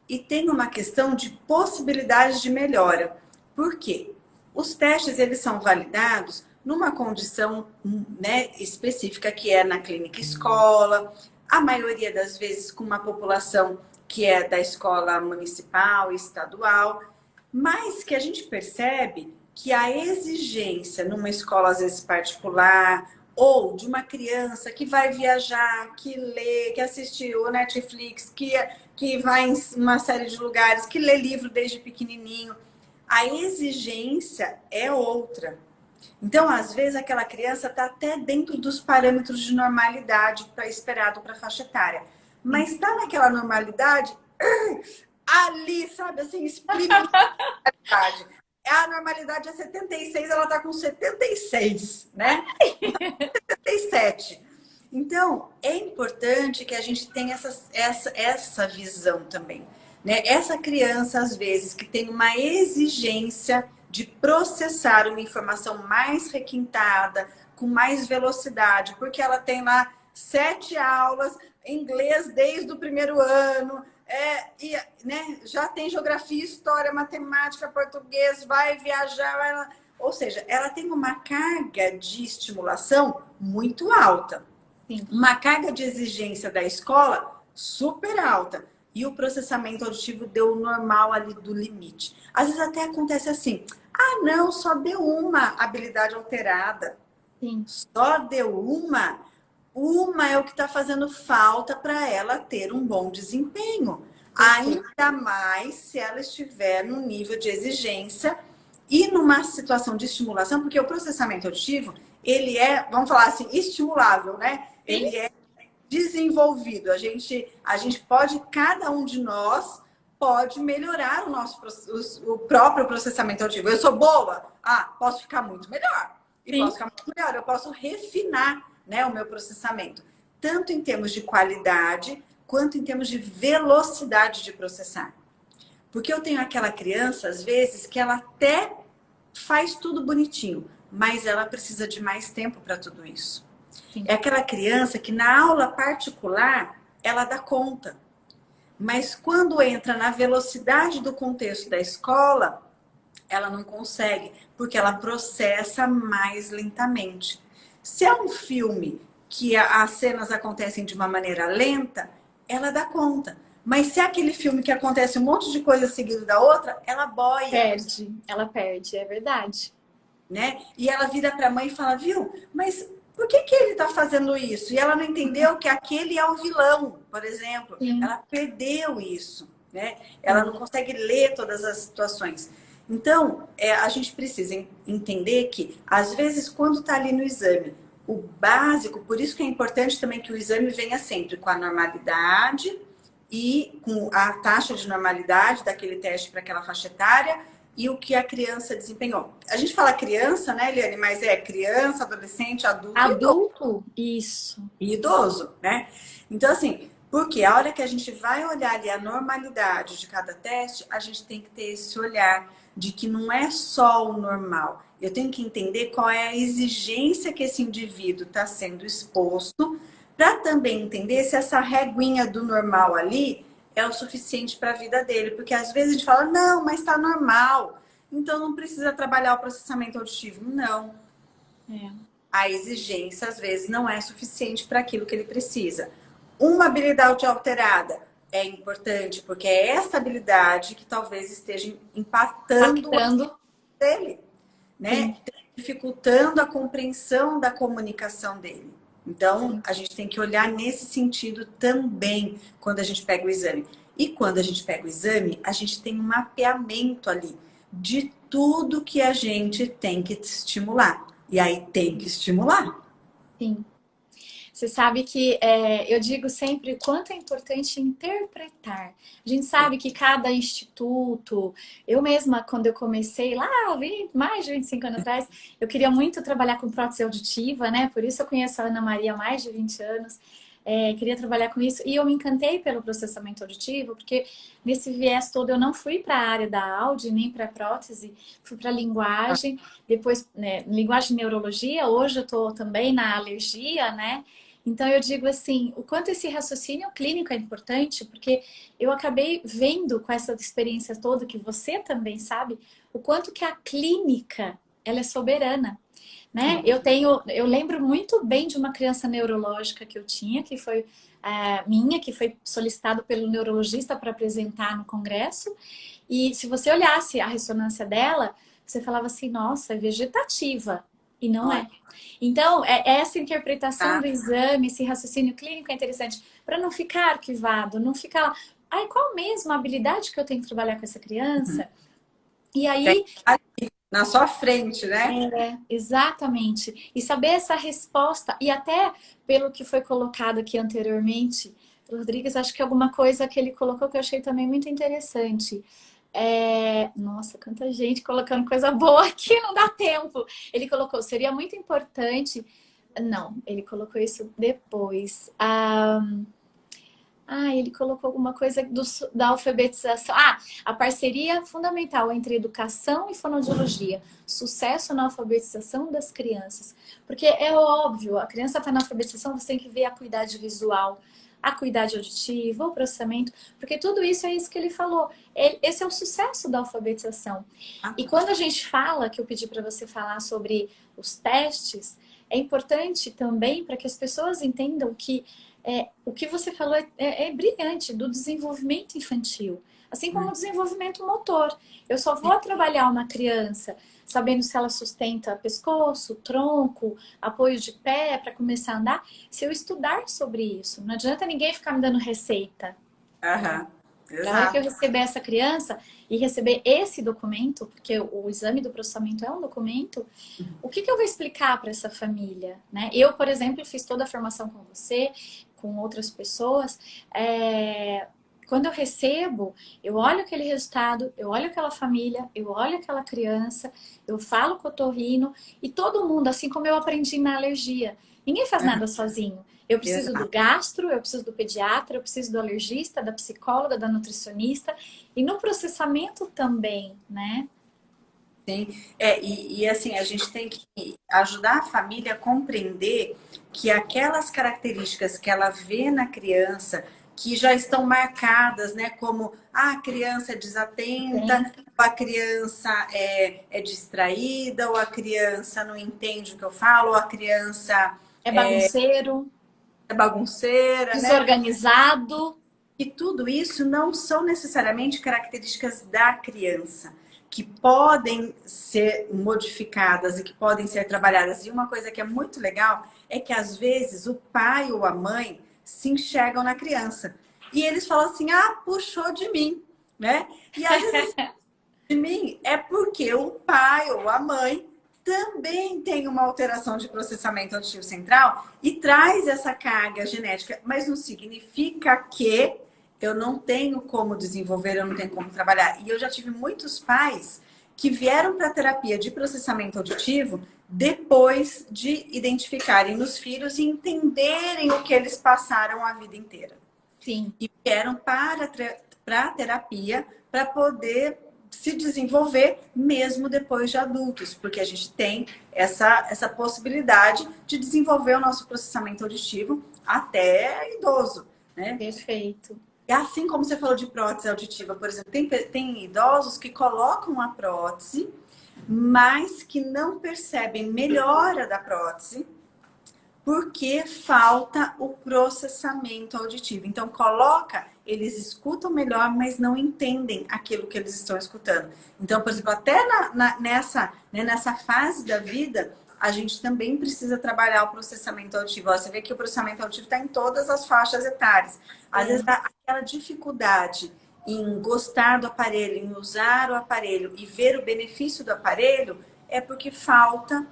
e tenho uma questão de possibilidades de melhora. Por quê? Os testes, eles são validados numa condição, né, específica que é na clínica escola, a maioria das vezes com uma população que é da escola municipal e estadual, mas que a gente percebe que a exigência numa escola, às vezes particular, ou de uma criança que vai viajar, que lê, que assiste o Netflix, que vai em uma série de lugares, que lê livro desde pequenininho, a exigência é outra. Então, às vezes, aquela criança está até dentro dos parâmetros de normalidade esperado para a faixa etária. Mas está naquela normalidade ali, sabe, assim, exprime a normalidade. A normalidade é 76, ela está com 76, né? 77. Então, é importante que a gente tenha essa visão também, né? Essa criança, às vezes, que tem uma exigência de processar uma informação mais requintada, com mais velocidade, porque ela tem lá 7 aulas, inglês desde o primeiro ano, né, já tem geografia, história, matemática, português, vai viajar, ou seja, ela tem uma carga de estimulação muito alta. Sim. Uma carga de exigência da escola super alta. E o processamento auditivo deu o normal ali do limite. Às vezes até acontece assim, ah não, só deu uma habilidade alterada. Sim. Só deu uma é o que está fazendo falta para ela ter um bom desempenho. Ainda mais se ela estiver no nível de exigência e numa situação de estimulação, porque o processamento auditivo, ele é, vamos falar assim, estimulável, né? Ele é desenvolvido. A gente pode, cada um de nós pode melhorar o próprio processamento auditivo. Eu sou boa? Ah, posso ficar muito melhor. E posso ficar muito melhor. Eu posso refinar, né, o meu processamento. Tanto em termos de qualidade, quanto em termos de velocidade de processar. Porque eu tenho aquela criança, às vezes, que ela até faz tudo bonitinho, mas ela precisa de mais tempo para tudo isso. Sim. É aquela criança que na aula particular, ela dá conta. Mas quando entra na velocidade do contexto da escola, ela não consegue, porque ela processa mais lentamente. Se é um filme que as cenas acontecem de uma maneira lenta, ela dá conta. Mas se é aquele filme que acontece um monte de coisa seguida da outra, ela boia. Ela perde, é verdade. Né? E ela vira para a mãe e fala, viu, mas por que ele está fazendo isso? E ela não entendeu que aquele é o vilão, por exemplo. Sim. Ela perdeu isso, né? Ela não consegue ler todas as situações. Então, a gente precisa entender que, às vezes, quando está ali no exame, o básico, por isso que é importante também que o exame venha sempre com a normalidade e com a taxa de normalidade daquele teste para aquela faixa etária e o que a criança desempenhou. A gente fala criança, né, Eliane? Mas é criança, adolescente, adulto. Adulto, isso. E idoso, né? Então, assim, porque a hora que a gente vai olhar ali a normalidade de cada teste, a gente tem que ter esse olhar de que não é só o normal. Eu tenho que entender qual é a exigência que esse indivíduo está sendo exposto, para também entender se essa reguinha do normal ali é o suficiente para a vida dele. Porque às vezes a gente fala, não, mas está normal, então não precisa trabalhar o processamento auditivo. Não. A exigência, às vezes, não é suficiente para aquilo que ele precisa. Uma habilidade alterada é importante, porque é essa habilidade que talvez esteja impactando dele, né? Dificultando a compreensão da comunicação dele. Então, a gente tem que olhar nesse sentido também quando a gente pega o exame. E quando a gente pega o exame, a gente tem um mapeamento ali de tudo que a gente tem que estimular. E aí tem que estimular. Sim. Você sabe que eu digo sempre o quanto é importante interpretar. A gente sabe que cada instituto... Eu mesma, quando eu comecei lá, mais de 25 anos atrás, eu queria muito trabalhar com prótese auditiva, né? Por isso eu conheço a Ana Maria há mais de 20 anos. Queria trabalhar com isso. E eu me encantei pelo processamento auditivo, porque nesse viés todo eu não fui para a área da áudio, nem para prótese, fui para linguagem, depois, né, linguagem e neurologia, hoje eu estou também na alergia, né? Então eu digo assim, o quanto esse raciocínio clínico é importante, porque eu acabei vendo com essa experiência toda, que você também sabe, o quanto que a clínica, ela é soberana. né? Eu lembro muito bem de uma criança neurológica que eu tinha, que foi minha, que foi solicitado pelo neurologista para apresentar no congresso. E se você olhasse a ressonância dela, você falava assim, nossa, é vegetativa. E não Olha, é. Então, essa interpretação tá. do exame, esse raciocínio clínico é interessante para não ficar arquivado, não ficar lá. Ai, qual mesmo a habilidade que eu tenho que trabalhar com essa criança? E Tem aí, ali na sua frente, né? exatamente. E saber essa resposta, e até pelo que foi colocado aqui anteriormente, Rodrigues, acho que alguma coisa que ele colocou que eu achei também muito interessante. Nossa, quanta gente colocando coisa boa aqui, não dá tempo. Ele colocou, seria muito importante. Não, ele colocou isso depois. Ele colocou alguma coisa da alfabetização. A parceria fundamental entre educação e fonoaudiologia. Sucesso na alfabetização das crianças. Porque é óbvio, a criança está na alfabetização, você tem que ver a acuidade visual, a acuidade auditiva, o processamento, porque tudo isso é isso que ele falou. Esse é o sucesso da alfabetização. E quando a gente fala, que eu pedi para você falar sobre os testes, é importante também para que as pessoas entendam que o que você falou é brilhante, do desenvolvimento infantil. Assim como o desenvolvimento motor. Eu só vou trabalhar uma criança sabendo se ela sustenta pescoço, tronco, apoio de pé para começar a andar, se eu estudar sobre isso. Não adianta ninguém ficar me dando receita. Aham, Na hora que eu exato. receber essa criança e receber esse documento, porque o exame do processamento é um documento, o que eu vou explicar para essa família? Né? Eu, por exemplo, fiz toda a formação com você, com outras pessoas. Quando eu recebo, eu olho aquele resultado, eu olho aquela família, eu olho aquela criança, eu falo com o otorrino e todo mundo, assim como eu aprendi na alergia. Ninguém faz Aham, nada sozinho. Eu preciso do exato. gastro, eu preciso do pediatra, eu preciso do alergista, da psicóloga, da nutricionista e no processamento também, né? Sim. E assim, a gente tem que ajudar a família a compreender que aquelas características que ela vê na criança, que já estão marcadas, né? Como a criança é Tem. desatenta, ou a criança é distraída, ou a criança não entende o que eu falo, ou a criança É bagunceiro, é bagunceira, né? desorganizado. E tudo isso não são necessariamente características da criança, que podem ser modificadas e que podem ser trabalhadas. E uma coisa que é muito legal é que às vezes o pai ou a mãe se enxergam na criança. E eles falam assim: ah, puxou de mim, né? E às vezes de mim é porque o pai ou a mãe também tem uma alteração de processamento auditivo central e traz essa carga genética, mas não significa que eu não tenho como desenvolver, eu não tenho como trabalhar. E eu já tive muitos pais que vieram para a terapia de processamento auditivo depois de identificarem nos filhos e entenderem o que eles passaram a vida inteira. Sim, E vieram para a terapia para poder se desenvolver mesmo depois de adultos, porque a gente tem essa possibilidade de desenvolver o nosso processamento auditivo até idoso, né? perfeito. E assim como você falou de prótese auditiva, por exemplo, tem idosos que colocam a prótese, mas que não percebem melhora da prótese porque falta o processamento auditivo. Então, coloca, eles escutam melhor, mas não entendem aquilo que eles estão escutando. Então, por exemplo, até nessa fase da vida, a gente também precisa trabalhar o processamento auditivo. Você vê que o processamento auditivo está em todas as faixas etárias. Às vezes dá aquela dificuldade em gostar do aparelho, em usar o aparelho e ver o benefício do aparelho, é porque falta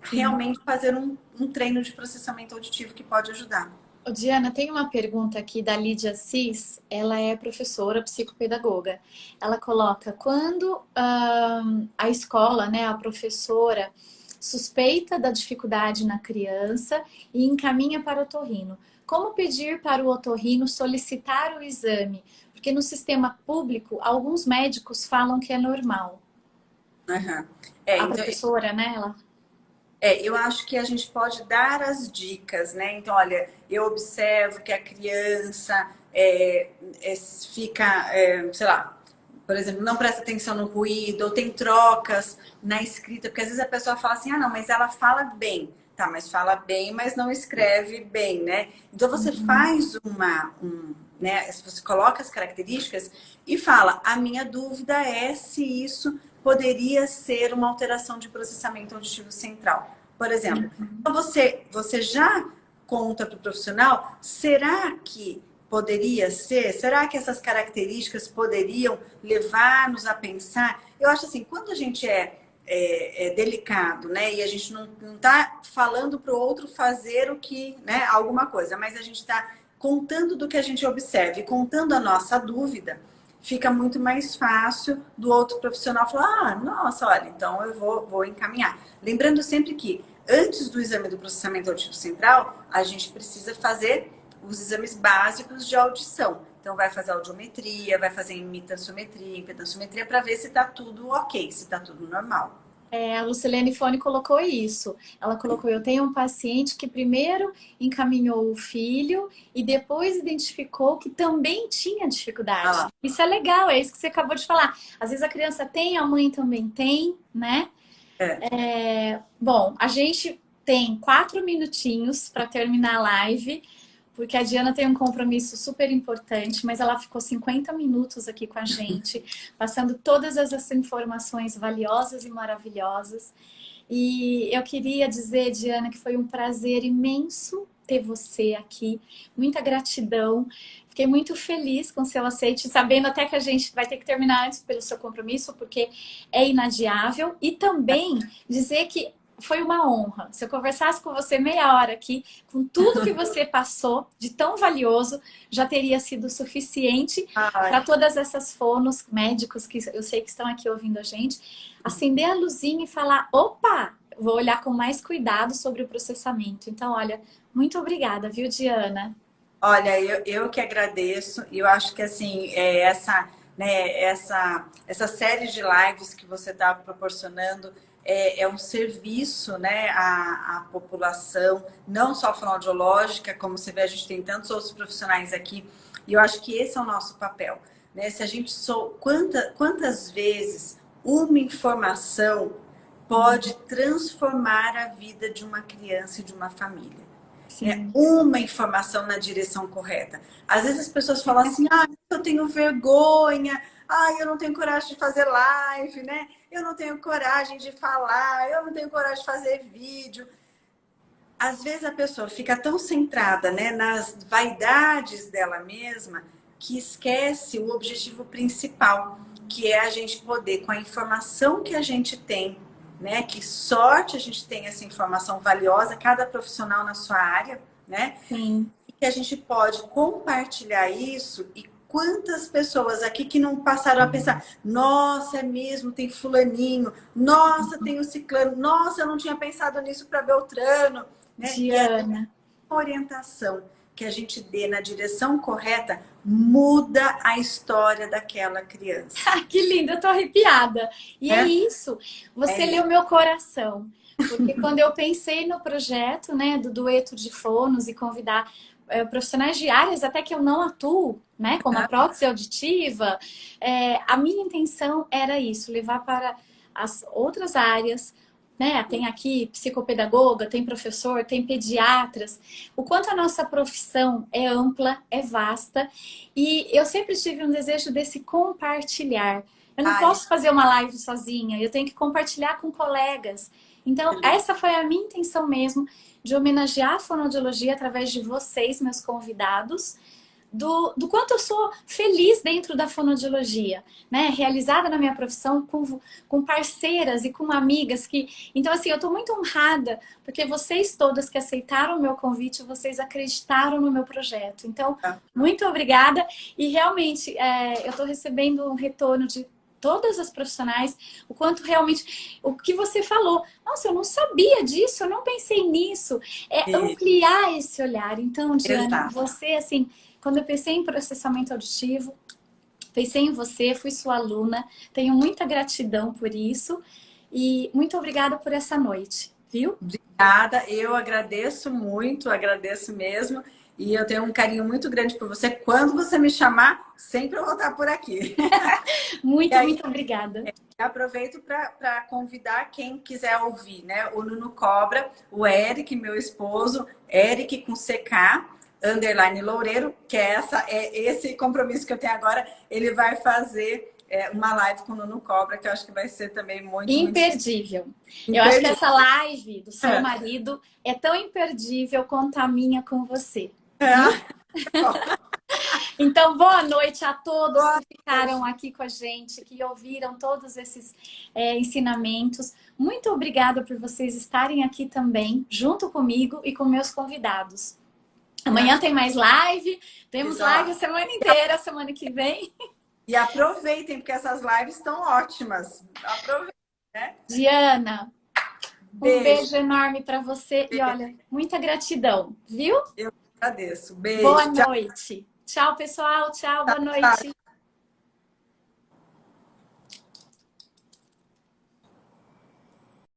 Sim. realmente fazer um treino de processamento auditivo que pode ajudar. Ô, Diana, tem uma pergunta aqui da Lídia Assis, ela é professora psicopedagoga. Ela coloca, quando a escola, né, a professora, suspeita da dificuldade na criança e encaminha para o otorrino, como pedir para o otorrino solicitar o exame? Porque no sistema público, alguns médicos falam que é normal. Uhum. A Então, professora, né, ela... eu acho que a gente pode dar as dicas, né? Então, olha, eu observo que a criança fica, sei lá, por exemplo, não presta atenção no ruído, ou tem trocas na escrita, porque às vezes a pessoa fala assim, ah, não, mas ela fala bem. Tá, mas fala bem, mas não escreve bem, né? Então você faz né? Você coloca as características e fala, a minha dúvida é se isso poderia ser uma alteração de processamento auditivo central. Por exemplo, então você já conta para o profissional, será que poderia ser? Será que essas características poderiam levar-nos a pensar? Eu acho assim, quando a gente é delicado, né? E a gente não está falando para o outro fazer o que, né? Alguma coisa, mas a gente está contando do que a gente observa e contando a nossa dúvida, fica muito mais fácil do outro profissional falar, ah, nossa, olha, então eu vou encaminhar. Lembrando sempre que antes do exame do processamento auditivo central, a gente precisa fazer os exames básicos de audição. Então, vai fazer audiometria, vai fazer imitanciometria, impedanciometria, para ver se está tudo ok, se está tudo normal. A Lucilene Fone colocou isso. Ela colocou, eu tenho um paciente que primeiro encaminhou o filho e depois identificou que também tinha dificuldade. Isso é legal, é isso que você acabou de falar. Às vezes a criança tem, a mãe também tem, né? Bom, a gente tem 4 minutinhos para terminar a live, porque a Diana tem um compromisso super importante, mas ela ficou 50 minutos aqui com a gente, passando todas essas informações valiosas e maravilhosas. E eu queria dizer, Diana, que foi um prazer imenso ter você aqui. Muita gratidão. Fiquei muito feliz com o seu aceite, sabendo até que a gente vai ter que terminar antes pelo seu compromisso, porque é inadiável. E também dizer que foi uma honra. Se eu conversasse com você meia hora aqui, com tudo que você passou de tão valioso, já teria sido suficiente para todas essas fonos médicos que eu sei que estão aqui ouvindo a gente, acender a luzinha e falar, opa, vou olhar com mais cuidado sobre o processamento. Então, olha, muito obrigada, viu, Diana? Olha, eu que agradeço. Eu acho que assim, essa série de lives que você está proporcionando é um serviço, né, à população, não só fonoaudiológica, como você vê, a gente tem tantos outros profissionais aqui, e eu acho que esse é o nosso papel, né? Se a gente quantas vezes uma informação pode transformar a vida de uma criança e de uma família. Uma informação na direção correta. Às vezes as pessoas falam assim, ah, eu tenho vergonha, ah, eu não tenho coragem de fazer live, né? Eu não tenho coragem de falar, eu não tenho coragem de fazer vídeo. Às vezes a pessoa fica tão centrada, né, nas vaidades dela mesma que esquece o objetivo principal, que é a gente poder, com a informação que a gente tem, né, que sorte a gente tem essa informação valiosa, cada profissional na sua área, né? Sim. E que a gente pode compartilhar isso e quantas pessoas aqui que não passaram a pensar, nossa, é mesmo, tem fulaninho, nossa, tem o ciclano, nossa, eu não tinha pensado nisso para Beltrano, né? Diana. E a orientação que a gente dê na direção correta muda a história daquela criança. Que lindo, eu tô arrepiada. E é isso, você leu meu coração. Porque quando eu pensei no projeto, né, do dueto de fonos e convidar profissionais de áreas até que eu não atuo, né, como a prótese auditiva, a minha intenção era isso, levar para as outras áreas, né? Tem aqui psicopedagoga, tem professor, tem pediatras. O quanto a nossa profissão é ampla, é vasta. E eu sempre tive um desejo desse compartilhar. Eu não posso fazer uma live sozinha, eu tenho que compartilhar com colegas. Então, essa foi a minha intenção mesmo, de homenagear a fonoaudiologia através de vocês, meus convidados, do quanto eu sou feliz dentro da fonoaudiologia, né? Realizada na minha profissão, com parceiras e com amigas que... Então, assim, eu estou muito honrada, porque vocês todas que aceitaram o meu convite, vocês acreditaram no meu projeto. Então, muito obrigada. E realmente, eu estou recebendo um retorno de todas as profissionais, o quanto realmente, o que você falou, nossa, eu não sabia disso, eu não pensei nisso, ampliar esse olhar. Então, Diana, você, assim, quando eu pensei em processamento auditivo, pensei em você, fui sua aluna, tenho muita gratidão por isso e muito obrigada por essa noite, viu? Obrigada, eu agradeço muito, agradeço mesmo. E eu tenho um carinho muito grande por você. Quando você me chamar, sempre eu vou estar por aqui. Muito obrigada. Aproveito para convidar quem quiser ouvir, né? O Nuno Cobra, o Eric, meu esposo, Eric com CK, _ Loureiro, que é esse compromisso que eu tenho agora. Ele vai fazer uma live com o Nuno Cobra, que eu acho que vai ser também muito imperdível. Eu acho que essa live do seu marido é tão imperdível quanto a minha com você. Então, boa noite a todos que ficaram aqui com a gente, que ouviram todos esses ensinamentos. Muito obrigada por vocês estarem aqui também, junto comigo e com meus convidados. Amanhã tem mais live, temos live a semana inteira, semana que vem. E aproveitem, porque essas lives estão ótimas. Aproveitem, né? Diana, um beijo enorme para você. E olha, muita gratidão, viu? Eu agradeço. Beijo. Boa noite. Tchau, pessoal. Tchau, boa noite.